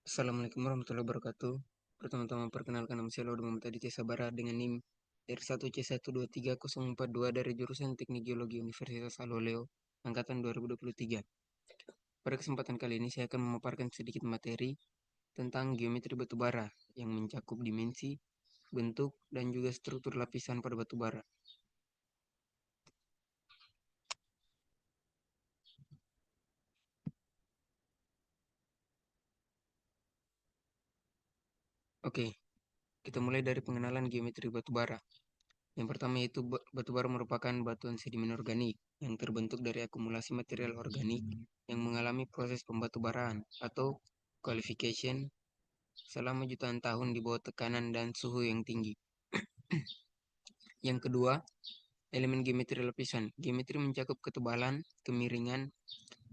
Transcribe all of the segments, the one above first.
Assalamualaikum warahmatullahi wabarakatuh. Pertama-tama perkenalkan nama saya Laude Muhammad Aditya Sabara dengan NIM R1C123042 dari jurusan Teknik Geologi Universitas Aloleo angkatan 2023. Pada kesempatan kali ini saya akan memaparkan sedikit materi tentang geometri batubara yang mencakup dimensi, bentuk, dan juga struktur lapisan pada batubara. Oke, kita mulai dari pengenalan geometri batubara. Yang pertama yaitu batubara merupakan batuan sedimen organik yang terbentuk dari akumulasi material organik yang mengalami proses pembatubaraan atau qualification selama jutaan tahun di bawah tekanan dan suhu yang tinggi. Yang kedua, elemen geometri lapisan. Geometri mencakup ketebalan, kemiringan,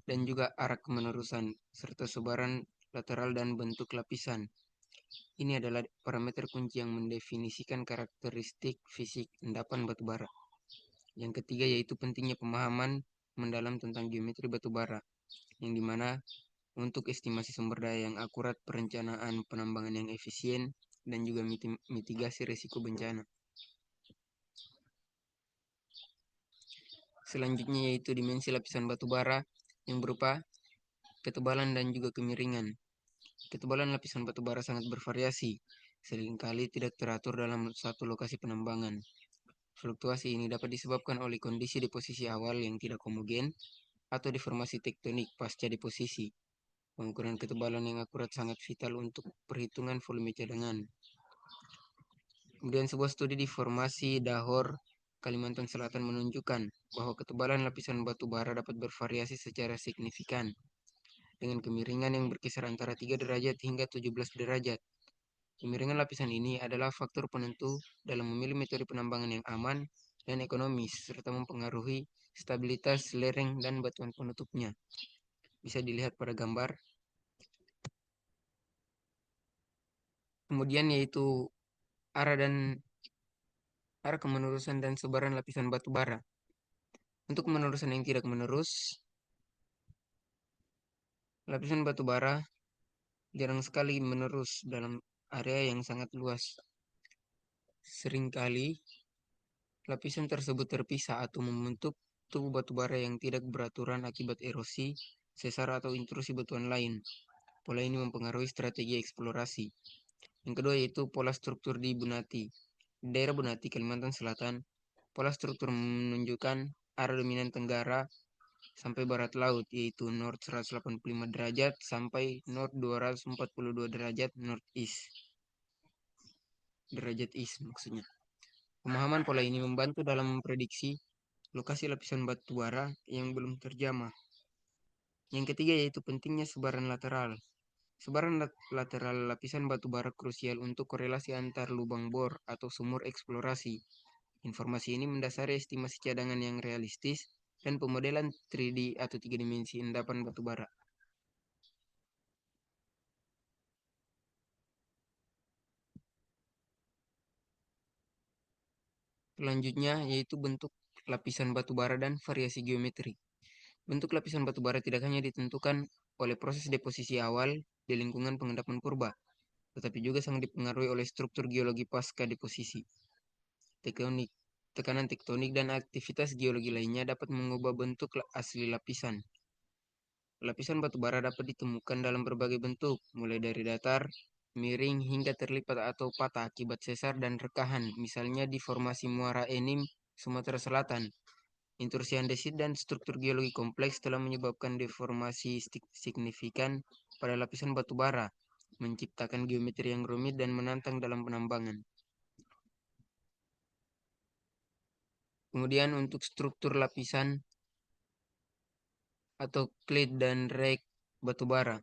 dan juga arah kemenerusan, serta sebaran lateral dan bentuk lapisan. Ini adalah parameter kunci yang mendefinisikan karakteristik fisik endapan batubara. Yang ketiga yaitu pentingnya pemahaman mendalam tentang geometri batubara, yang dimana untuk estimasi sumber daya yang akurat, perencanaan penambangan yang efisien, dan juga mitigasi risiko bencana. Selanjutnya yaitu dimensi lapisan batubara yang berupa ketebalan dan juga kemiringan. Ketebalan lapisan batubara sangat bervariasi, seringkali tidak teratur dalam satu lokasi penambangan. Fluktuasi ini dapat disebabkan oleh kondisi deposisi awal yang tidak homogen atau deformasi tektonik pasca deposisi. Pengukuran ketebalan yang akurat sangat vital untuk perhitungan volume cadangan. Kemudian sebuah studi di formasi Dahor, Kalimantan Selatan menunjukkan bahwa ketebalan lapisan batu bara dapat bervariasi secara signifikan dengan kemiringan yang berkisar antara 3 derajat hingga 17 derajat. Kemiringan lapisan ini adalah faktor penentu dalam memilih metode penambangan yang aman dan ekonomis serta mempengaruhi stabilitas lereng dan batuan penutupnya. Bisa dilihat pada gambar. Kemudian yaitu arah kemenerusan dan sebaran lapisan batu bara. Untuk kemenerusan yang tidak menerus, lapisan batu bara jarang sekali menerus dalam area yang sangat luas. Seringkali lapisan tersebut terpisah atau membentuk tubuh batu bara yang tidak beraturan akibat erosi, sesar atau intrusi batuan lain. Pola ini mempengaruhi strategi eksplorasi. Yang kedua yaitu pola struktur di Bunati. Di daerah Bunati, Kalimantan Selatan, pola struktur menunjukkan arah dominan tenggara sampai barat laut, yaitu north 185 derajat sampai north 242 derajat derajat east maksudnya. Pemahaman pola ini membantu dalam memprediksi lokasi lapisan batu bara yang belum terjamah. Yang ketiga yaitu pentingnya sebaran lateral. Sebaran lateral lapisan batu bara krusial untuk korelasi antar lubang bor atau sumur eksplorasi. Informasi ini mendasari estimasi cadangan yang realistis dan pemodelan 3D atau 3 dimensi endapan batu bara. Selanjutnya yaitu bentuk lapisan batu bara dan variasi geometri. Bentuk lapisan batu bara tidak hanya ditentukan oleh proses deposisi awal di lingkungan pengendapan purba, tetapi juga sangat dipengaruhi oleh struktur geologi pasca deposisi. Tektonik, tekanan tektonik dan aktivitas geologi lainnya dapat mengubah bentuk asli lapisan. Lapisan batu bara dapat ditemukan dalam berbagai bentuk, mulai dari datar, miring, hingga terlipat atau patah akibat sesar dan rekahan, misalnya di formasi Muara Enim, Sumatera Selatan. Intrusi andesit dan struktur geologi kompleks telah menyebabkan deformasi signifikan pada lapisan batu bara, menciptakan geometri yang rumit dan menantang dalam penambangan. Kemudian untuk struktur lapisan atau klit dan rek batu bara.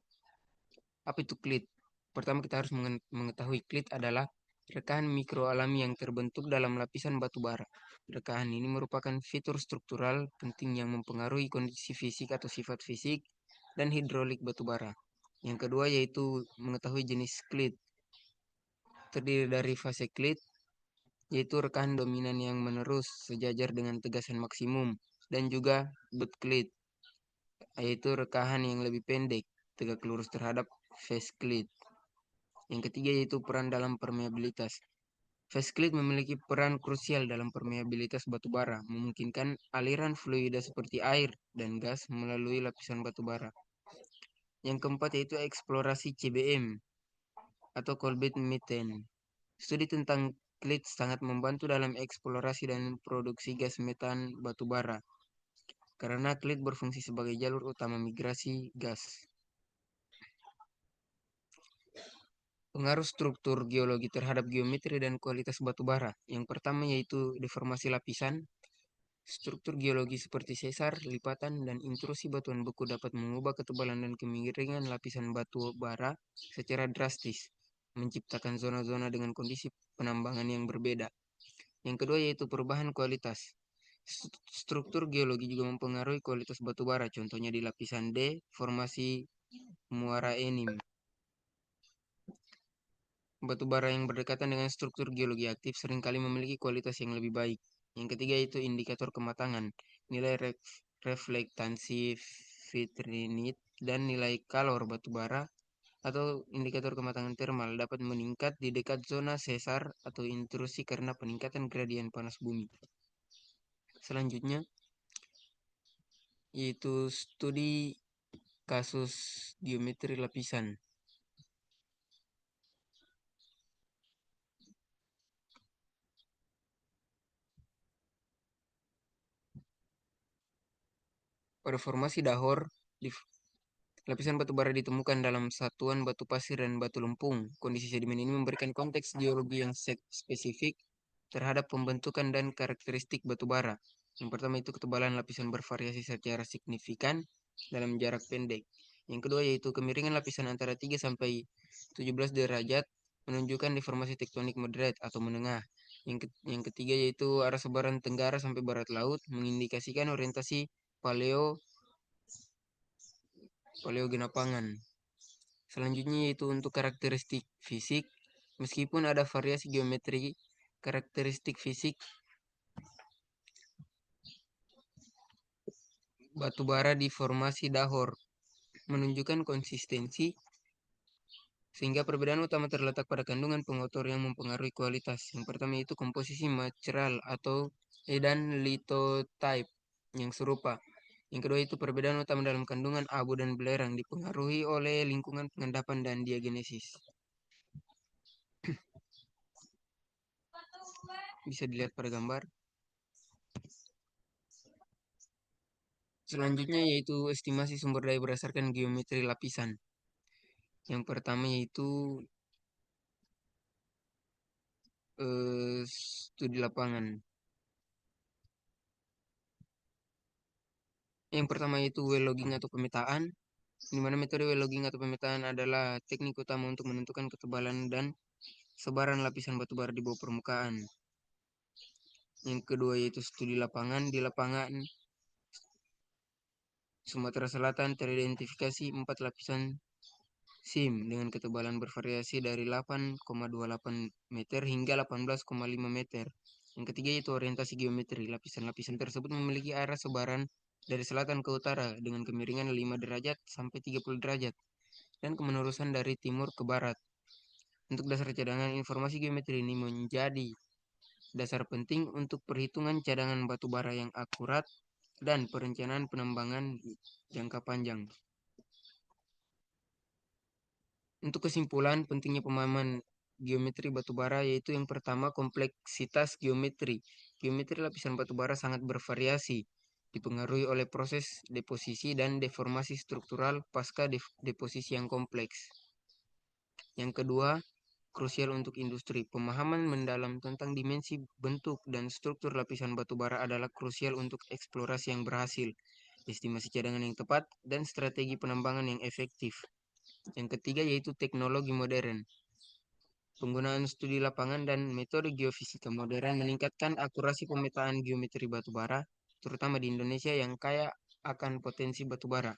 Apa itu klit? Pertama kita harus mengetahui klit adalah rekahan mikro alami yang terbentuk dalam lapisan batu bara. Rekahan ini merupakan fitur struktural penting yang mempengaruhi kondisi fisik atau sifat fisik dan hidrolik batu bara. Yang kedua yaitu mengetahui jenis klit. Terdiri dari fase klit, yaitu rekahan dominan yang menerus sejajar dengan tegasan maksimum, dan juga butt klit, yaitu rekahan yang lebih pendek, tegak lurus terhadap face klit. Yang ketiga yaitu peran dalam permeabilitas. Fastclit memiliki peran krusial dalam permeabilitas batu bara, memungkinkan aliran fluida seperti air dan gas melalui lapisan batu bara. Yang keempat yaitu eksplorasi CBM atau coalbed methane. Studi tentang klit sangat membantu dalam eksplorasi dan produksi gas metan batu bara, karena klit berfungsi sebagai jalur utama migrasi gas. Pengaruh struktur geologi terhadap geometri dan kualitas batu bara. Yang pertama yaitu deformasi lapisan. Struktur geologi seperti sesar, lipatan, dan intrusi batuan beku dapat mengubah ketebalan dan kemiringan lapisan batu bara secara drastis, menciptakan zona-zona dengan kondisi penambangan yang berbeda. Yang kedua yaitu perubahan kualitas. Struktur geologi juga mempengaruhi kualitas batu bara, contohnya di lapisan D, formasi muara enim. Batu bara yang berdekatan dengan struktur geologi aktif seringkali memiliki kualitas yang lebih baik. Yang ketiga itu indikator kematangan. Nilai reflektansi vitrinit dan nilai kalor batu bara atau indikator kematangan termal dapat meningkat di dekat zona sesar atau intrusi karena peningkatan gradien panas bumi. Selanjutnya yaitu studi kasus geometri lapisan. Pada formasi dahor, lapisan batu bara ditemukan dalam satuan batu pasir dan batu lempung. Kondisi sedimen ini memberikan konteks geologi yang spesifik terhadap pembentukan dan karakteristik batu bara. Yang pertama itu ketebalan lapisan bervariasi secara signifikan dalam jarak pendek. Yang kedua yaitu kemiringan lapisan antara 3 sampai 17 derajat menunjukkan deformasi tektonik moderat atau menengah. Yang ketiga yaitu arah sebaran tenggara sampai barat laut mengindikasikan orientasi paleogenapangan. Selanjutnya yaitu untuk karakteristik fisik. Meskipun ada variasi geometri, karakteristik fisik batu bara di formasi dahor menunjukkan konsistensi, sehingga perbedaan utama terletak pada kandungan pengotor yang mempengaruhi kualitas. Yang pertama itu komposisi material atau dan lithotype yang serupa. Yang kedua itu perbedaan utama dalam kandungan abu dan belerang dipengaruhi oleh lingkungan pengendapan dan diagenesis. Bisa dilihat pada gambar. Selanjutnya yaitu estimasi sumber daya berdasarkan geometri lapisan. Yang pertama yaitu studi lapangan. Yang pertama yaitu well logging atau pemetaan, di mana metode well logging atau pemetaan adalah teknik utama untuk menentukan ketebalan dan sebaran lapisan batu bara di bawah permukaan. Yang kedua yaitu studi lapangan. Di lapangan Sumatera Selatan teridentifikasi 4 lapisan SIM dengan ketebalan bervariasi dari 8,28 meter hingga 18,5 meter. Yang ketiga yaitu orientasi geometri. Lapisan-lapisan tersebut memiliki arah sebaran dari selatan ke utara dengan kemiringan 5 derajat sampai 30 derajat dan kemenerusan dari timur ke barat. Untuk dasar cadangan, informasi geometri ini menjadi dasar penting untuk perhitungan cadangan batu bara yang akurat dan perencanaan penambangan jangka panjang. Untuk kesimpulan, pentingnya pemahaman geometri batu bara yaitu yang pertama kompleksitas geometri. Geometri lapisan batu bara sangat bervariasi, dipengaruhi oleh proses deposisi dan deformasi struktural pasca deposisi yang kompleks. Yang kedua, krusial untuk industri. Pemahaman mendalam tentang dimensi, bentuk, dan struktur lapisan batu bara adalah krusial untuk eksplorasi yang berhasil, estimasi cadangan yang tepat, dan strategi penambangan yang efektif. Yang ketiga yaitu teknologi modern. Penggunaan studi lapangan dan metode geofisika modern meningkatkan akurasi pemetaan geometri batu bara, terutama di Indonesia yang kaya akan potensi batu bara.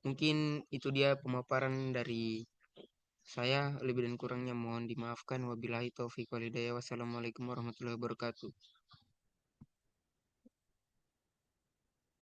Mungkin itu dia pemaparan dari saya, lebih dan kurangnya mohon dimaafkan. Wabillahi taufiq walhidayah. Wassalamualaikum warahmatullahi wabarakatuh.